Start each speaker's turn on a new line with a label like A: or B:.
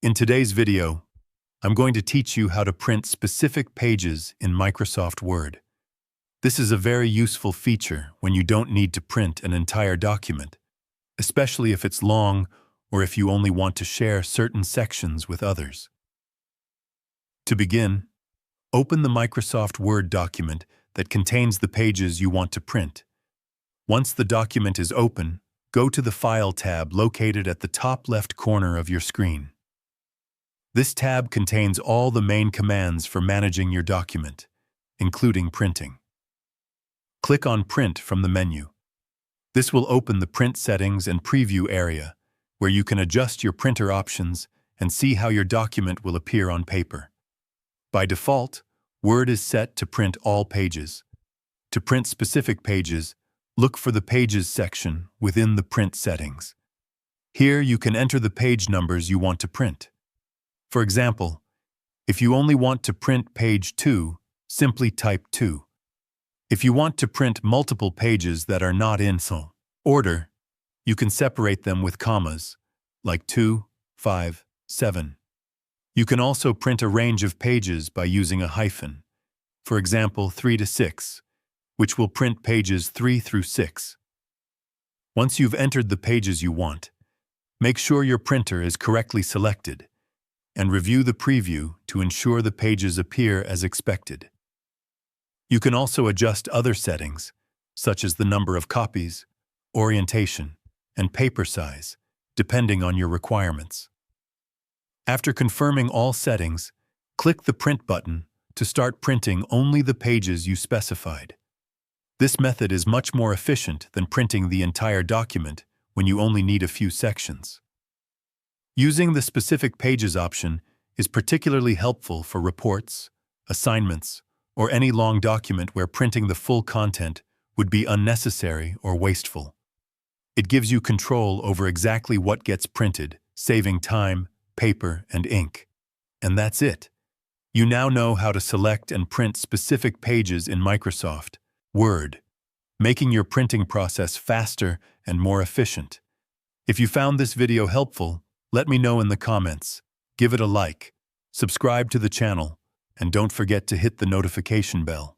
A: In today's video, I'm going to teach you how to print specific pages in Microsoft Word. This is a very useful feature when you don't need to print an entire document, especially if it's long or if you only want to share certain sections with others. To begin, open the Microsoft Word document that contains the pages you want to print. Once the document is open, go to the File tab located at the top left corner of your screen. This tab contains all the main commands for managing your document, including printing. Click on Print from the menu. This will open the Print Settings and Preview area, where you can adjust your printer options and see how your document will appear on paper. By default, Word is set to print all pages. To print specific pages, look for the Pages section within the Print Settings. Here you can enter the page numbers you want to print. For example, if you only want to print page 2, simply type 2. If you want to print multiple pages that are not in order, you can separate them with commas, like 2, 5, 7. You can also print a range of pages by using a hyphen, for example 3 to 6, which will print pages 3 through 6. Once you've entered the pages you want, make sure your printer is correctly selected, and review the preview to ensure the pages appear as expected. You can also adjust other settings, such as the number of copies, orientation, and paper size, depending on your requirements. After confirming all settings, click the Print button to start printing only the pages you specified. This method is much more efficient than printing the entire document when you only need a few sections. Using the Specific Pages option is particularly helpful for reports, assignments, or any long document where printing the full content would be unnecessary or wasteful. It gives you control over exactly what gets printed, saving time, paper, and ink. And that's it. You now know how to select and print specific pages in Microsoft Word, making your printing process faster and more efficient. If you found this video helpful, let me know in the comments, give it a like, subscribe to the channel, and don't forget to hit the notification bell.